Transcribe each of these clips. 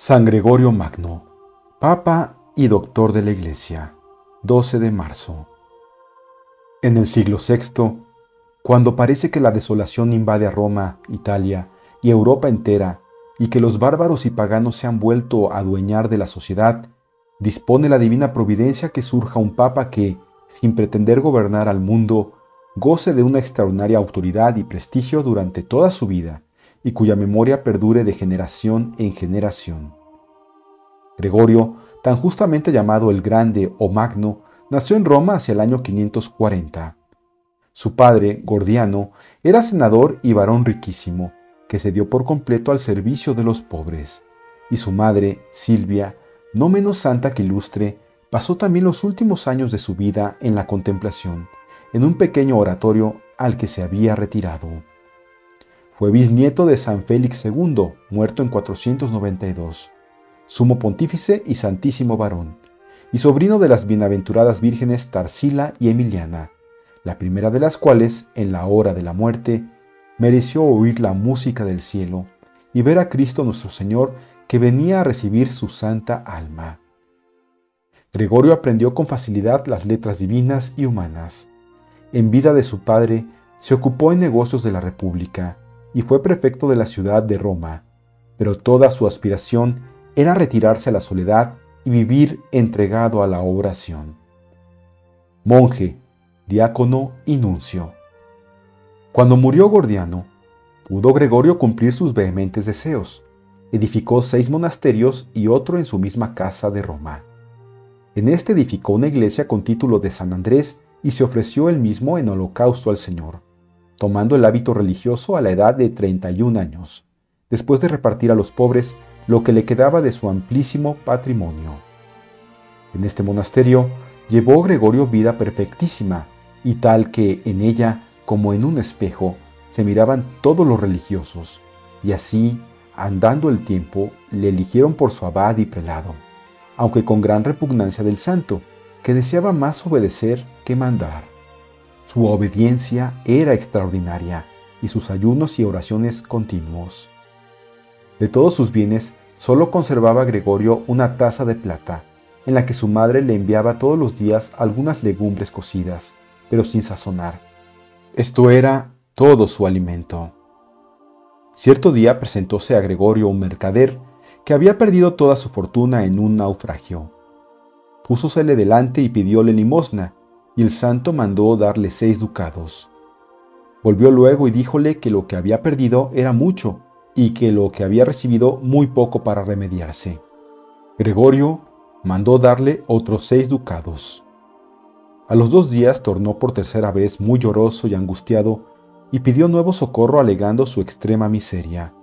San Gregorio Magno, Papa y Doctor de la Iglesia, 12 de marzo. En el siglo VI, cuando parece que la desolación invade a Roma, Italia y Europa entera, y que los bárbaros y paganos se han vuelto a adueñar de la sociedad, dispone la divina providencia que surja un Papa que, sin pretender gobernar al mundo, goce de una extraordinaria autoridad y prestigio durante toda su vida, y cuya memoria perdure de generación en generación. Gregorio, tan justamente llamado el Grande o Magno, nació en Roma hacia el año 540. Su padre, Gordiano, era senador y varón riquísimo, que se dio por completo al servicio de los pobres, y su madre, Silvia, no menos santa que ilustre, pasó también los últimos años de su vida en la contemplación, en un pequeño oratorio al que se había retirado. Fue bisnieto de San Félix II, muerto en 492, sumo pontífice y santísimo varón, y sobrino de las bienaventuradas vírgenes Tarsila y Emiliana, la primera de las cuales, en la hora de la muerte, mereció oír la música del cielo y ver a Cristo nuestro Señor que venía a recibir su santa alma. Gregorio aprendió con facilidad las letras divinas y humanas. En vida de su padre, se ocupó en negocios de la República y fue prefecto de la ciudad de Roma, pero toda su aspiración era retirarse a la soledad y vivir entregado a la oración. Monje, diácono y nuncio. Cuando murió Gordiano, pudo Gregorio cumplir sus vehementes deseos. Edificó 6 monasterios y otro en su misma casa de Roma. En este edificó una iglesia con título de San Andrés y se ofreció él mismo en holocausto al Señor, tomando el hábito religioso a la edad de 31 años, después de repartir a los pobres lo que le quedaba de su amplísimo patrimonio. En este monasterio llevó Gregorio vida perfectísima, y tal que en ella, como en un espejo, se miraban todos los religiosos, y así, andando el tiempo, le eligieron por su abad y prelado, aunque con gran repugnancia del santo, que deseaba más obedecer que mandar. Su obediencia era extraordinaria, y sus ayunos y oraciones continuos. De todos sus bienes, solo conservaba Gregorio una taza de plata, en la que su madre le enviaba todos los días algunas legumbres cocidas, pero sin sazonar. Esto era todo su alimento. Cierto día presentóse a Gregorio un mercader que había perdido toda su fortuna en un naufragio. Púsosele delante y pidióle limosna, y el santo mandó darle 6 ducados. Volvió luego y díjole que lo que había perdido era mucho, y que lo que había recibido muy poco para remediarse. Gregorio mandó darle otros 6 ducados. A los 2 días tornó por tercera vez muy lloroso y angustiado, y pidió nuevo socorro alegando su extrema miseria.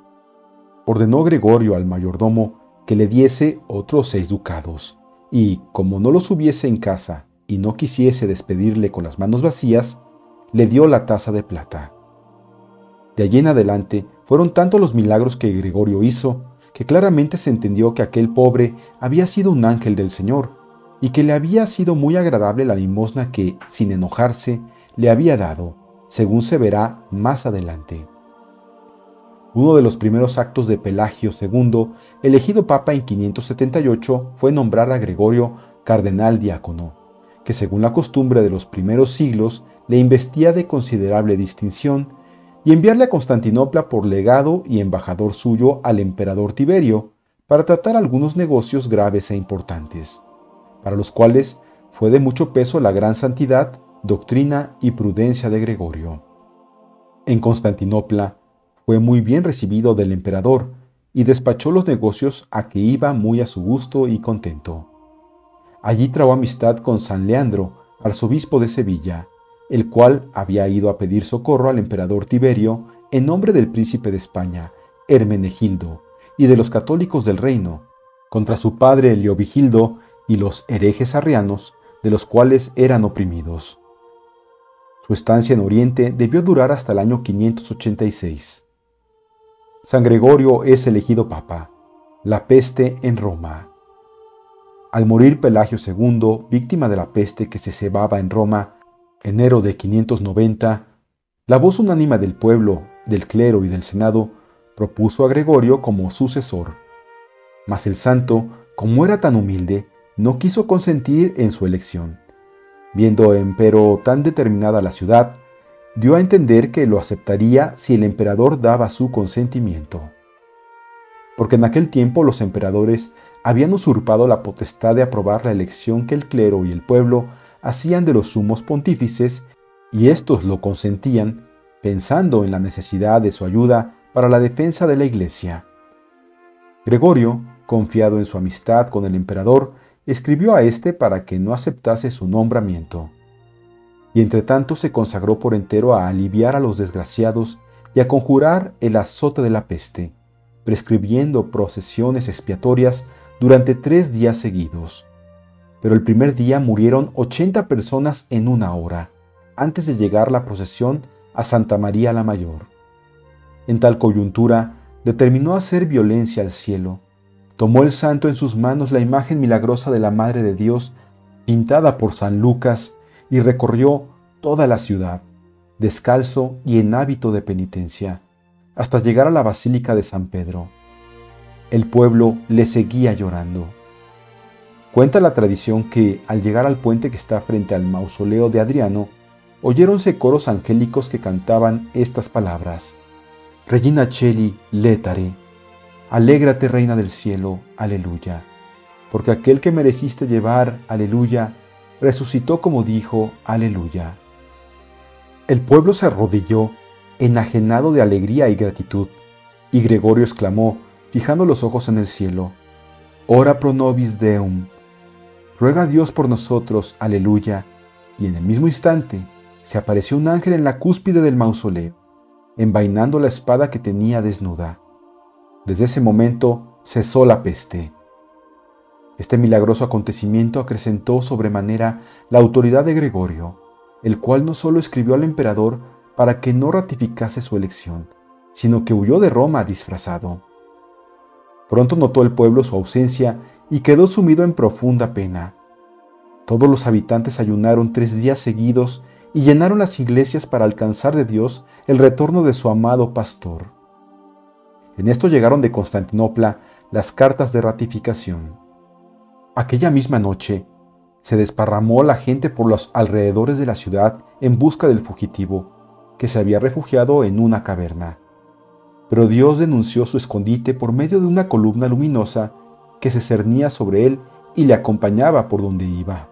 Ordenó Gregorio al mayordomo que le diese otros 6 ducados, y, como no los hubiese en casa y no quisiese despedirle con las manos vacías, le dio la taza de plata. De allí en adelante fueron tantos los milagros que Gregorio hizo, que claramente se entendió que aquel pobre había sido un ángel del Señor, y que le había sido muy agradable la limosna que, sin enojarse, le había dado, según se verá más adelante. Uno de los primeros actos de Pelagio II, elegido papa en 578, fue nombrar a Gregorio cardenal diácono, que según la costumbre de los primeros siglos le investía de considerable distinción, y enviarle a Constantinopla por legado y embajador suyo al emperador Tiberio para tratar algunos negocios graves e importantes, para los cuales fue de mucho peso la gran santidad, doctrina y prudencia de Gregorio. En Constantinopla fue muy bien recibido del emperador y despachó los negocios a que iba muy a su gusto y contento. Allí trabó amistad con San Leandro, arzobispo de Sevilla, el cual había ido a pedir socorro al emperador Tiberio en nombre del príncipe de España, Hermenegildo, y de los católicos del reino, contra su padre Leovigildo y los herejes arrianos, de los cuales eran oprimidos. Su estancia en Oriente debió durar hasta el año 586. San Gregorio es elegido papa. La peste en Roma. Al morir Pelagio II, víctima de la peste que se cebaba en Roma, enero de 590, la voz unánime del pueblo, del clero y del senado propuso a Gregorio como sucesor. Mas el santo, como era tan humilde, no quiso consentir en su elección. Viendo empero tan determinada la ciudad, dio a entender que lo aceptaría si el emperador daba su consentimiento. Porque en aquel tiempo los emperadores habían usurpado la potestad de aprobar la elección que el clero y el pueblo hacían de los sumos pontífices, y éstos lo consentían, pensando en la necesidad de su ayuda para la defensa de la Iglesia. Gregorio, confiado en su amistad con el emperador, escribió a éste para que no aceptase su nombramiento. Y entretanto se consagró por entero a aliviar a los desgraciados y a conjurar el azote de la peste, prescribiendo procesiones expiatorias durante 3 días seguidos. Pero el primer día murieron 80 personas en 1 hora, antes de llegar la procesión a Santa María la Mayor. En tal coyuntura, determinó hacer violencia al cielo. Tomó el santo en sus manos la imagen milagrosa de la Madre de Dios, pintada por San Lucas, y recorrió toda la ciudad, descalzo y en hábito de penitencia, hasta llegar a la Basílica de San Pedro. El pueblo le seguía llorando. Cuenta la tradición que, al llegar al puente que está frente al mausoleo de Adriano, oyéronse coros angélicos que cantaban estas palabras: Regina Celi letare, alégrate reina del cielo, aleluya, porque aquel que mereciste llevar, aleluya, resucitó como dijo, aleluya. El pueblo se arrodilló, enajenado de alegría y gratitud, y Gregorio exclamó, fijando los ojos en el cielo: Ora pro nobis Deum, ruega a Dios por nosotros, aleluya, y en el mismo instante se apareció un ángel en la cúspide del mausoleo, envainando la espada que tenía desnuda. Desde ese momento cesó la peste. Este milagroso acontecimiento acrecentó sobremanera la autoridad de Gregorio, el cual no solo escribió al emperador para que no ratificase su elección, sino que huyó de Roma disfrazado. Pronto notó el pueblo su ausencia y quedó sumido en profunda pena. Todos los habitantes ayunaron 3 días seguidos y llenaron las iglesias para alcanzar de Dios el retorno de su amado pastor. En esto llegaron de Constantinopla las cartas de ratificación. Aquella misma noche se desparramó la gente por los alrededores de la ciudad en busca del fugitivo, que se había refugiado en una caverna. Pero Dios denunció su escondite por medio de una columna luminosa que se cernía sobre él y le acompañaba por donde iba.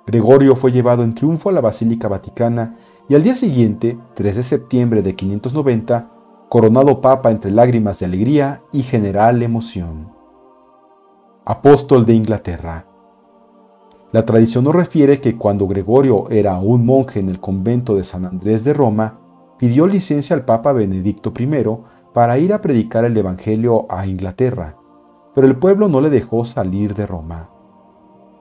Gregorio fue llevado en triunfo a la Basílica Vaticana y al día siguiente, 3 de septiembre de 590, coronado papa entre lágrimas de alegría y general emoción. Apóstol de Inglaterra. La tradición nos refiere que cuando Gregorio era aún monje en el convento de San Andrés de Roma, pidió licencia al Papa Benedicto I para ir a predicar el Evangelio a Inglaterra, pero el pueblo no le dejó salir de Roma.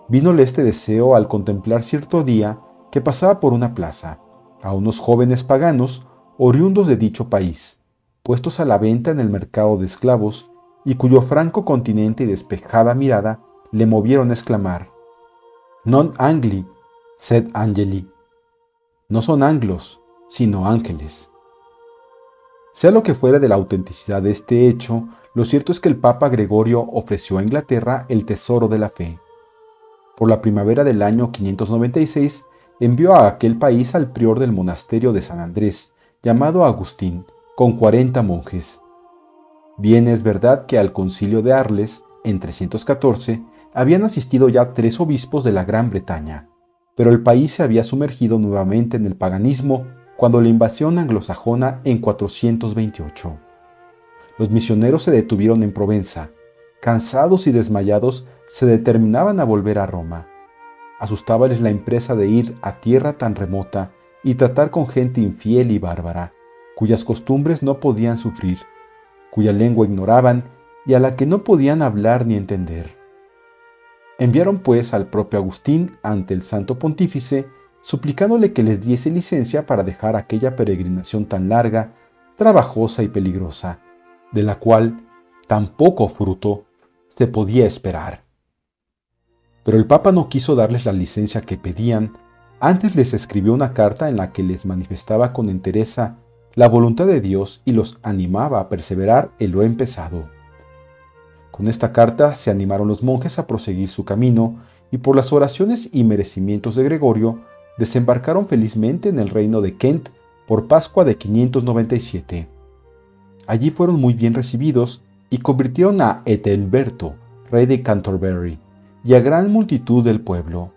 Vínole este deseo al contemplar cierto día que pasaba por una plaza a unos jóvenes paganos oriundos de dicho país, puestos a la venta en el mercado de esclavos, y cuyo franco continente y despejada mirada le movieron a exclamar: Non angli, sed angeli. No son anglos, sino ángeles. Sea lo que fuera de la autenticidad de este hecho, lo cierto es que el Papa Gregorio ofreció a Inglaterra el tesoro de la fe. Por la primavera del año 596, envió a aquel país al prior del monasterio de San Andrés, llamado Agustín, con 40 monjes. Bien es verdad que al concilio de Arles, en 314, habían asistido ya 3 obispos de la Gran Bretaña, pero el país se había sumergido nuevamente en el paganismo cuando la invasión anglosajona en 428. Los misioneros se detuvieron en Provenza. Cansados y desmayados, se determinaban a volver a Roma. Asustábales la empresa de ir a tierra tan remota y tratar con gente infiel y bárbara, cuyas costumbres no podían sufrir, cuya lengua ignoraban y a la que no podían hablar ni entender. Enviaron pues al propio Agustín ante el Santo Pontífice, suplicándole que les diese licencia para dejar aquella peregrinación tan larga, trabajosa y peligrosa, de la cual tan poco fruto se podía esperar. Pero el Papa no quiso darles la licencia que pedían. Antes les escribió una carta en la que les manifestaba con entereza la voluntad de Dios y los animaba a perseverar en lo empezado. Con esta carta se animaron los monjes a proseguir su camino y por las oraciones y merecimientos de Gregorio desembarcaron felizmente en el reino de Kent por Pascua de 597. Allí fueron muy bien recibidos y convirtieron a Ethelberto, rey de Canterbury, y a gran multitud del pueblo.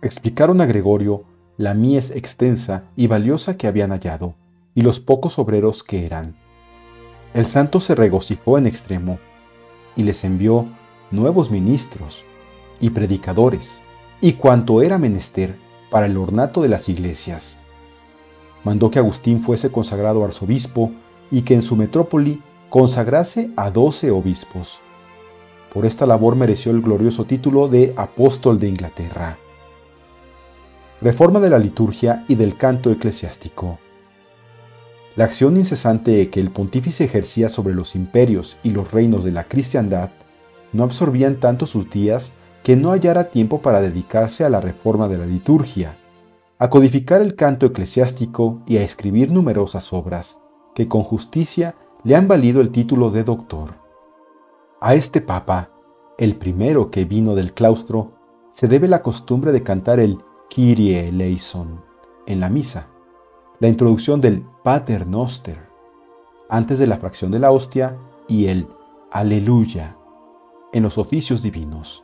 Explicaron a Gregorio la mies extensa y valiosa que habían hallado, y los pocos obreros que eran. El santo se regocijó en extremo, y les envió nuevos ministros y predicadores, y cuanto era menester para el ornato de las iglesias. Mandó que Agustín fuese consagrado arzobispo y que en su metrópoli consagrase a 12 obispos. Por esta labor mereció el glorioso título de Apóstol de Inglaterra. Reforma de la liturgia y del canto eclesiástico. La acción incesante que el pontífice ejercía sobre los imperios y los reinos de la cristiandad no absorbían tanto sus días que no hallara tiempo para dedicarse a la reforma de la liturgia, a codificar el canto eclesiástico y a escribir numerosas obras, que con justicia le han valido el título de doctor. A este papa, el primero que vino del claustro, se debe la costumbre de cantar el Kyrie eleison en la misa, la introducción del Pater Noster antes de la fracción de la hostia y el Aleluya en los oficios divinos,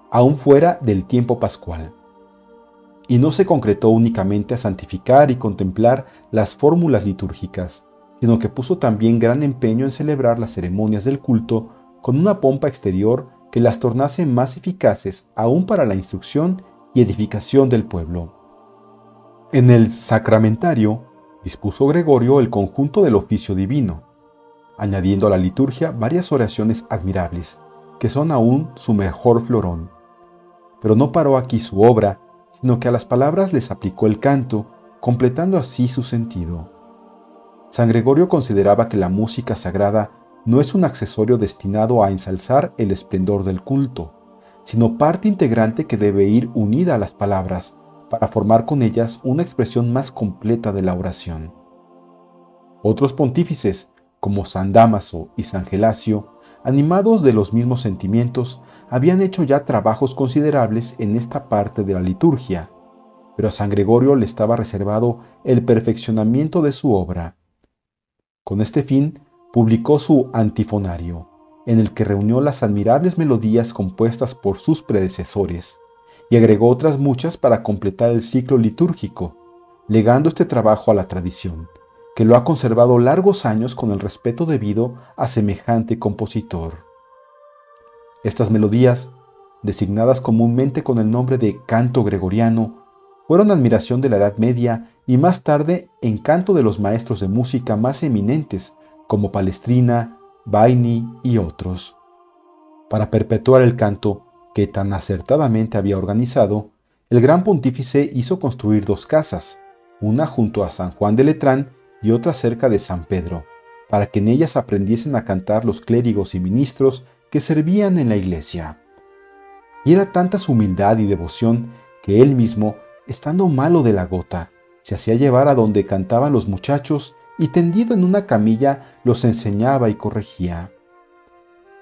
aún fuera del tiempo pascual. Y no se concretó únicamente a santificar y contemplar las fórmulas litúrgicas, sino que puso también gran empeño en celebrar las ceremonias del culto con una pompa exterior que las tornase más eficaces aún para la instrucción y edificación del pueblo. En el sacramentario dispuso Gregorio el conjunto del oficio divino, añadiendo a la liturgia varias oraciones admirables, que son aún su mejor florón. Pero no paró aquí su obra, sino que a las palabras les aplicó el canto, completando así su sentido. San Gregorio consideraba que la música sagrada no es un accesorio destinado a ensalzar el esplendor del culto, sino parte integrante que debe ir unida a las palabras para formar con ellas una expresión más completa de la oración. Otros pontífices, como San Dámaso y San Gelasio, animados de los mismos sentimientos, habían hecho ya trabajos considerables en esta parte de la liturgia, pero a San Gregorio le estaba reservado el perfeccionamiento de su obra. Con este fin, publicó su Antifonario, en el que reunió las admirables melodías compuestas por sus predecesores, y agregó otras muchas para completar el ciclo litúrgico, legando este trabajo a la tradición, que lo ha conservado largos años con el respeto debido a semejante compositor. Estas melodías, designadas comúnmente con el nombre de canto gregoriano, fueron admiración de la Edad Media y más tarde encanto de los maestros de música más eminentes como Palestrina, Baini y otros. Para perpetuar el canto que tan acertadamente había organizado, el gran pontífice hizo construir 2 casas, una junto a San Juan de Letrán y otra cerca de San Pedro, para que en ellas aprendiesen a cantar los clérigos y ministros que servían en la iglesia. Y era tanta su humildad y devoción que él mismo, estando malo de la gota, se hacía llevar a donde cantaban los muchachos y tendido en una camilla los enseñaba y corregía.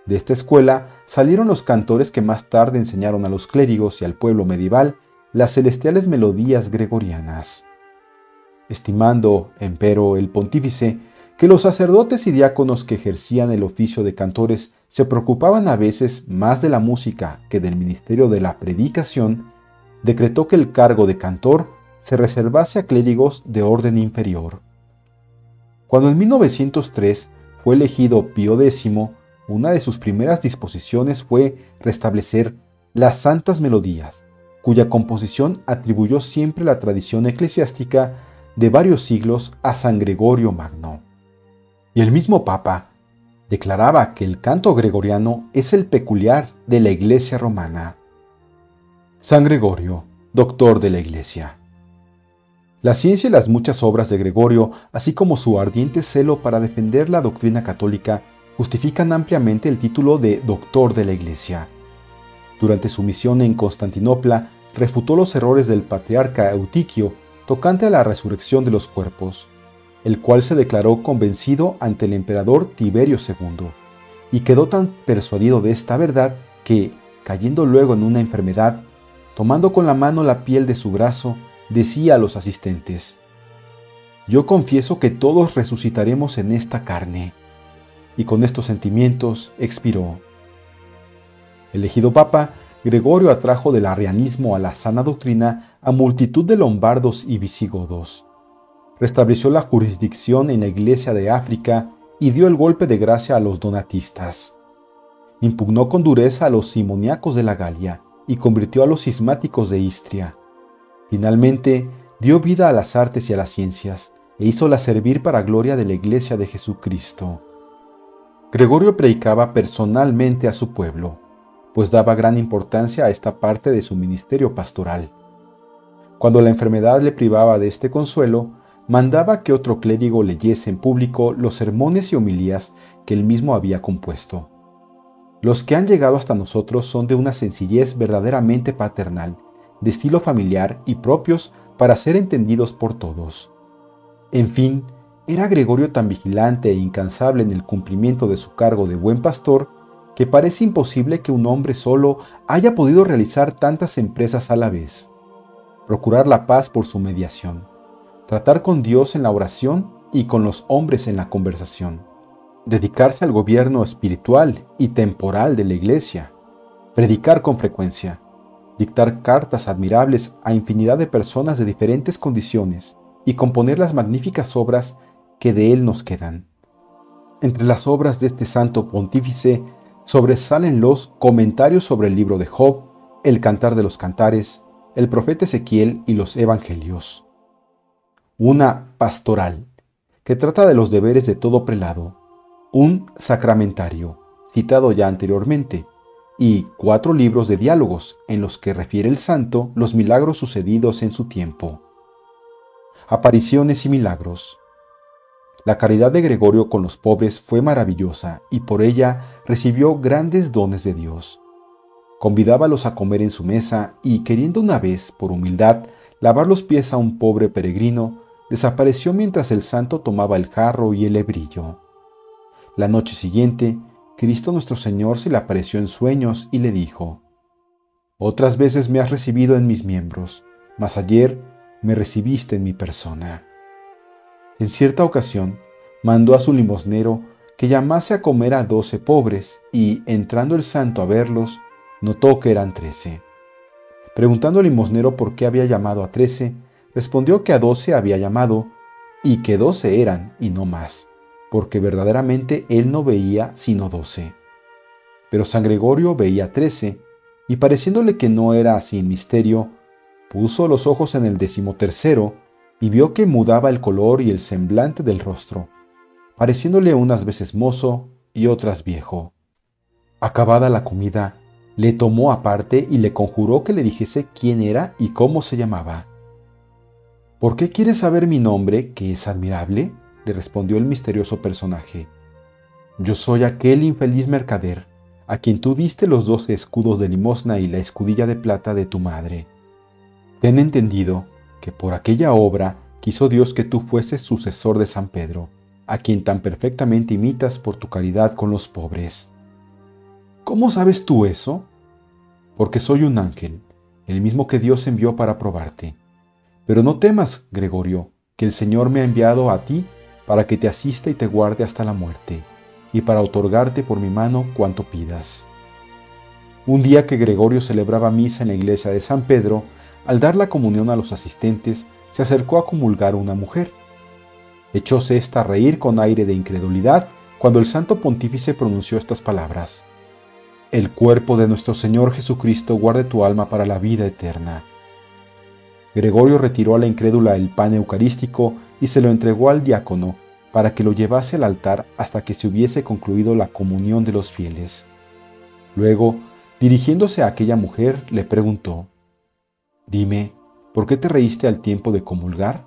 De esta escuela salieron los cantores que más tarde enseñaron a los clérigos y al pueblo medieval las celestiales melodías gregorianas. Estimando, empero, el pontífice que los sacerdotes y diáconos que ejercían el oficio de cantores se preocupaban a veces más de la música que del ministerio de la predicación, decretó que el cargo de cantor se reservase a clérigos de orden inferior. Cuando en 1903 fue elegido Pío X, una de sus primeras disposiciones fue restablecer las santas melodías, cuya composición atribuyó siempre la tradición eclesiástica de varios siglos a San Gregorio Magno. Y el mismo Papa declaraba que el canto gregoriano es el peculiar de la Iglesia romana. San Gregorio, doctor de la Iglesia. La ciencia y las muchas obras de Gregorio, así como su ardiente celo para defender la doctrina católica, justifican ampliamente el título de doctor de la Iglesia. Durante su misión en Constantinopla, refutó los errores del patriarca Eutiquio tocante a la resurrección de los cuerpos, el cual se declaró convencido ante el emperador Tiberio II, y quedó tan persuadido de esta verdad que, cayendo luego en una enfermedad, tomando con la mano la piel de su brazo, decía a los asistentes: «Yo confieso que todos resucitaremos en esta carne». Y con estos sentimientos expiró. Elegido papa, Gregorio atrajo del arrianismo a la sana doctrina a multitud de lombardos y visigodos. Restableció la jurisdicción en la Iglesia de África y dio el golpe de gracia a los donatistas. Impugnó con dureza a los simoniacos de la Galia y convirtió a los cismáticos de Istria. Finalmente, dio vida a las artes y a las ciencias e hízolas servir para gloria de la Iglesia de Jesucristo. Gregorio predicaba personalmente a su pueblo, pues daba gran importancia a esta parte de su ministerio pastoral. Cuando la enfermedad le privaba de este consuelo, mandaba que otro clérigo leyese en público los sermones y homilías que él mismo había compuesto. Los que han llegado hasta nosotros son de una sencillez verdaderamente paternal, de estilo familiar y propios para ser entendidos por todos. En fin, era Gregorio tan vigilante e incansable en el cumplimiento de su cargo de buen pastor que parece imposible que un hombre solo haya podido realizar tantas empresas a la vez. Procurar la paz por su mediación, tratar con Dios en la oración y con los hombres en la conversación, dedicarse al gobierno espiritual y temporal de la Iglesia, predicar con frecuencia, dictar cartas admirables a infinidad de personas de diferentes condiciones y componer las magníficas obras que de él nos quedan. Entre las obras de este santo pontífice sobresalen los comentarios sobre el libro de Job, el Cantar de los Cantares, el profeta Ezequiel y los Evangelios. Una pastoral, que trata de los deberes de todo prelado, un sacramentario, citado ya anteriormente, y 4 libros de diálogos en los que refiere el santo los milagros sucedidos en su tiempo. Apariciones y milagros. La caridad de Gregorio con los pobres fue maravillosa y por ella recibió grandes dones de Dios. Convidábalos a comer en su mesa y, queriendo una vez, por humildad, lavar los pies a un pobre peregrino, desapareció mientras el santo tomaba el jarro y el lebrillo. La noche siguiente, Cristo nuestro Señor se le apareció en sueños y le dijo: «Otras veces me has recibido en mis miembros, mas ayer me recibiste en mi persona». En cierta ocasión, mandó a su limosnero que llamase a comer a 12 pobres y, entrando el santo a verlos, notó que eran 13. Preguntando al limosnero por qué había llamado a 13, respondió que a 12 había llamado y que 12 eran y no más, porque verdaderamente él no veía sino 12. Pero San Gregorio veía 13 y, pareciéndole que no era sin misterio, puso los ojos en el 13º y vio que mudaba el color y el semblante del rostro, pareciéndole unas veces mozo y otras viejo. Acabada la comida, le tomó aparte y le conjuró que le dijese quién era y cómo se llamaba. «¿Por qué quieres saber mi nombre, que es admirable?», le respondió el misterioso personaje. «Yo soy aquel infeliz mercader, a quien tú diste los 12 escudos de limosna y la escudilla de plata de tu madre. Ten entendido que por aquella obra quiso Dios que tú fueses sucesor de San Pedro, a quien tan perfectamente imitas por tu caridad con los pobres». «¿Cómo sabes tú eso?». «Porque soy un ángel, el mismo que Dios envió para probarte. Pero no temas, Gregorio, que el Señor me ha enviado a ti para que te asista y te guarde hasta la muerte, y para otorgarte por mi mano cuanto pidas». Un día que Gregorio celebraba misa en la iglesia de San Pedro, al dar la comunión a los asistentes, se acercó a comulgar una mujer. Echóse ésta a reír con aire de incredulidad cuando el santo pontífice pronunció estas palabras: «El cuerpo de nuestro Señor Jesucristo guarde tu alma para la vida eterna». Gregorio retiró a la incrédula el pan eucarístico y se lo entregó al diácono para que lo llevase al altar hasta que se hubiese concluido la comunión de los fieles. Luego, dirigiéndose a aquella mujer, le preguntó: «Dime, ¿por qué te reíste al tiempo de comulgar?».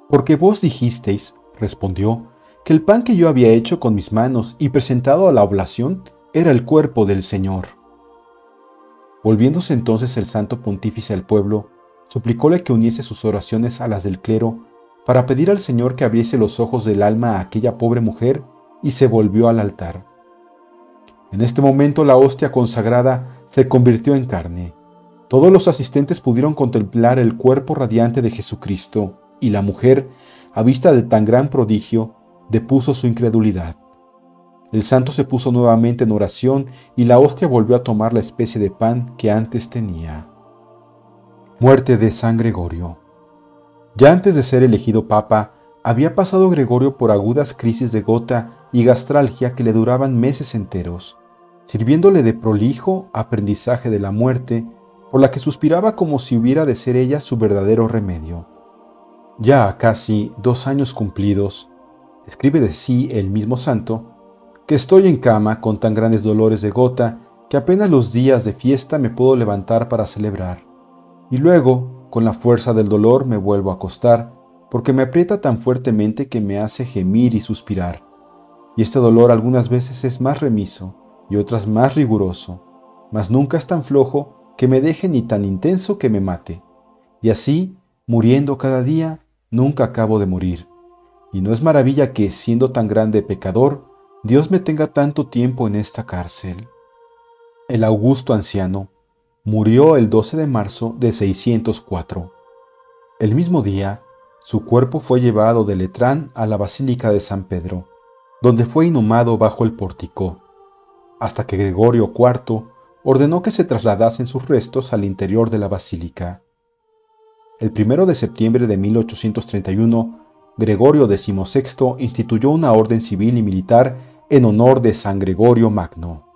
«Porque vos dijisteis», respondió, «que el pan que yo había hecho con mis manos y presentado a la oblación era el cuerpo del Señor». Volviéndose entonces el santo pontífice al pueblo, suplicóle que uniese sus oraciones a las del clero para pedir al Señor que abriese los ojos del alma a aquella pobre mujer, y se volvió al altar. En este momento la hostia consagrada se convirtió en carne. Todos los asistentes pudieron contemplar el cuerpo radiante de Jesucristo, y la mujer, a vista de tan gran prodigio, depuso su incredulidad. El santo se puso nuevamente en oración y la hostia volvió a tomar la especie de pan que antes tenía. Muerte de San Gregorio. Ya antes de ser elegido papa, había pasado Gregorio por agudas crisis de gota y gastralgia que le duraban meses enteros, sirviéndole de prolijo aprendizaje de la muerte, por la que suspiraba como si hubiera de ser ella su verdadero remedio. Ya a casi 2 años cumplidos, escribe de sí el mismo santo, que estoy en cama con tan grandes dolores de gota que apenas los días de fiesta me puedo levantar para celebrar, y luego, con la fuerza del dolor, me vuelvo a acostar, porque me aprieta tan fuertemente que me hace gemir y suspirar, y este dolor algunas veces es más remiso y otras más riguroso, mas nunca es tan flojo que me deje ni tan intenso que me mate, y así, muriendo cada día, nunca acabo de morir. Y no es maravilla que, siendo tan grande pecador, Dios me tenga tanto tiempo en esta cárcel. El augusto anciano murió el 12 de marzo de 604. El mismo día, su cuerpo fue llevado de Letrán a la Basílica de San Pedro, donde fue inhumado bajo el pórtico, hasta que Gregorio IV ordenó que se trasladasen sus restos al interior de la basílica. El 1 de septiembre de 1831, Gregorio XVI instituyó una orden civil y militar en honor de San Gregorio Magno.